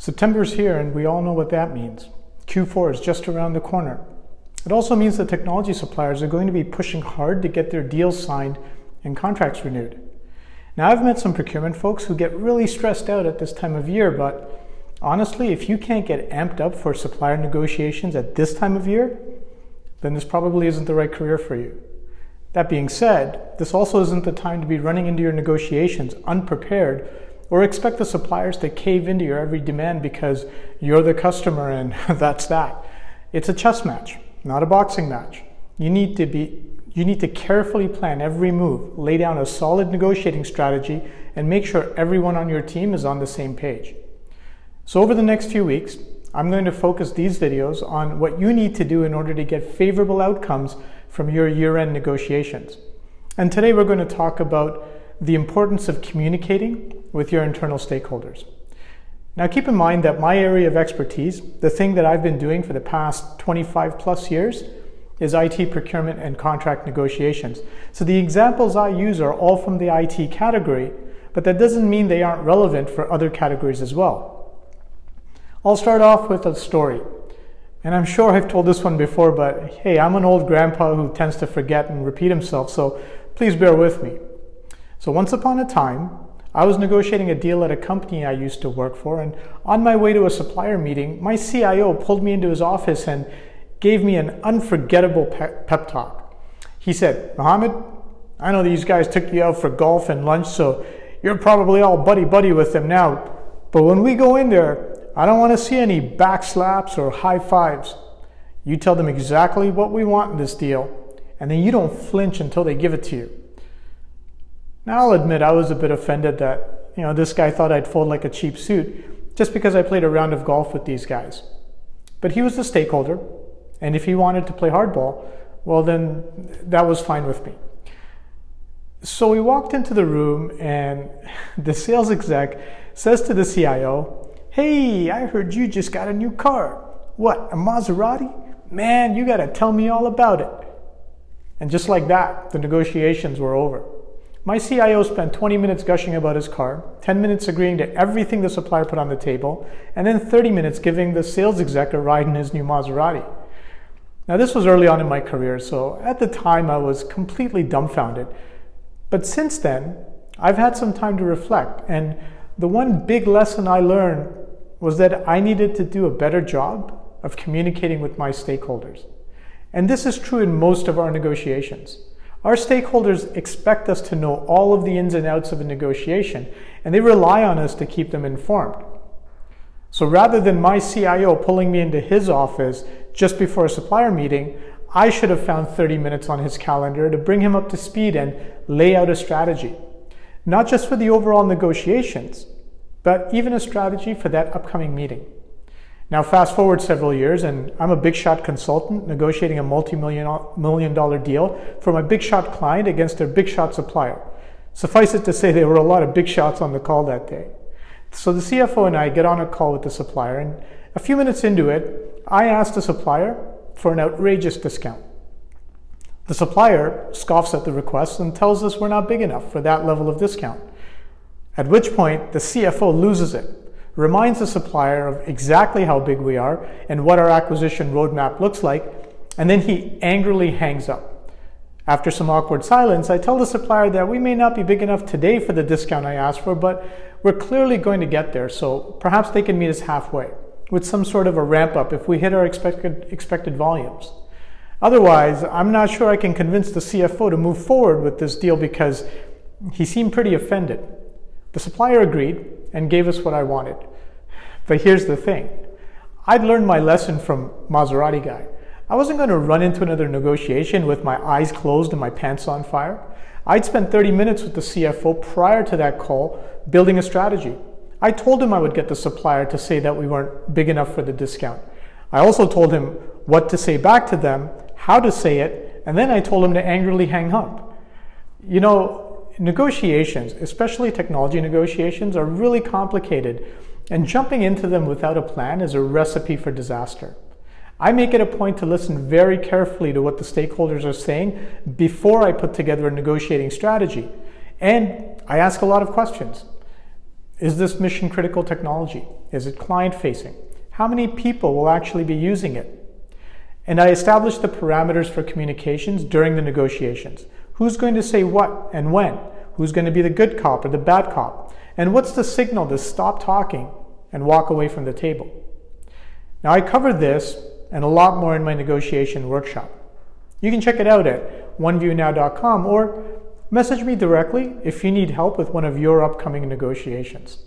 September's here and we all know what that means. Q4 is just around the corner. It also means that technology suppliers are going to be pushing hard to get their deals signed and contracts renewed. Now, I've met some procurement folks who get really stressed out at this time of year, but honestly, if you can't get amped up for supplier negotiations at this time of year, then this probably isn't the right career for you. That being said, this also isn't the time to be running into your negotiations unprepared or expect the suppliers to cave into your every demand because you're the customer and that's that. It's a chess match, not a boxing match. You need to carefully plan every move, lay down a solid negotiating strategy, and make sure everyone on your team is on the same page. So over the next few weeks, I'm going to focus these videos on what you need to do in order to get favorable outcomes from your year-end negotiations. And today we're going to talk about the importance of communicating with your internal stakeholders. Now keep in mind that my area of expertise, the thing that I've been doing for the past 25 plus years, is IT procurement and contract negotiations. So the examples I use are all from the IT category, but that doesn't mean they aren't relevant for other categories as well. I'll start off with a story. And I'm sure I've told this one before, but hey, I'm an old grandpa who tends to forget and repeat himself, so please bear with me. So once upon a time, I was negotiating a deal at a company I used to work for, and on my way to a supplier meeting, my CIO pulled me into his office and gave me an unforgettable pep talk. He said, "Mohammed, I know these guys took you out for golf and lunch, so you're probably all buddy-buddy with them now, but when we go in there, I don't want to see any back slaps or high fives. You tell them exactly what we want in this deal, and then you don't flinch until they give it to you." Now I'll admit I was a bit offended that, this guy thought I'd fold like a cheap suit just because I played a round of golf with these guys. But he was the stakeholder, and if he wanted to play hardball, well then that was fine with me. So we walked into the room and the sales exec says to the CIO, "Hey, I heard you just got a new car. What, a Maserati? Man, you gotta tell me all about it." And just like that, the negotiations were over. My CIO spent 20 minutes gushing about his car, 10 minutes agreeing to everything the supplier put on the table, and then 30 minutes giving the sales exec a ride in his new Maserati. Now this was early on in my career, so at the time I was completely dumbfounded. But since then, I've had some time to reflect, and the one big lesson I learned was that I needed to do a better job of communicating with my stakeholders. And this is true in most of our negotiations. Our stakeholders expect us to know all of the ins and outs of a negotiation, and they rely on us to keep them informed. So rather than my CIO pulling me into his office just before a supplier meeting, I should have found 30 minutes on his calendar to bring him up to speed and lay out a strategy, not just for the overall negotiations, but even a strategy for that upcoming meeting. Now fast forward several years and I'm a big shot consultant negotiating a multi-million dollar deal for my big shot client against their big shot supplier. Suffice it to say there were a lot of big shots on the call that day. So the CFO and I get on a call with the supplier, and a few minutes into it, I asked the supplier for an outrageous discount. The supplier scoffs at the request and tells us we're not big enough for that level of discount. At which point the CFO loses it, reminds the supplier of exactly how big we are and what our acquisition roadmap looks like, and then he angrily hangs up. After some awkward silence, I tell the supplier that we may not be big enough today for the discount I asked for, but we're clearly going to get there, so perhaps they can meet us halfway with some sort of a ramp up if we hit our expected volumes. Otherwise, I'm not sure I can convince the CFO to move forward with this deal because he seemed pretty offended. The supplier agreed and gave us what I wanted. But here's the thing. I'd learned my lesson from Maserati guy. I wasn't going to run into another negotiation with my eyes closed and my pants on fire. I'd spent 30 minutes with the CFO prior to that call building a strategy. I told him I would get the supplier to say that we weren't big enough for the discount. I also told him what to say back to them, how to say it, and then I told him to angrily hang up. Negotiations, especially technology negotiations, are really complicated, and jumping into them without a plan is a recipe for disaster. I make it a point to listen very carefully to what the stakeholders are saying before I put together a negotiating strategy, and I ask a lot of questions. Is this mission critical technology? Is it client facing? How many people will actually be using it? And I established the parameters for communications during the negotiations. Who's going to say what and when? Who's going to be the good cop or the bad cop? And what's the signal to stop talking and walk away from the table? Now, I covered this and a lot more in my negotiation workshop. You can check it out at oneviewnow.com or message me directly if you need help with one of your upcoming negotiations.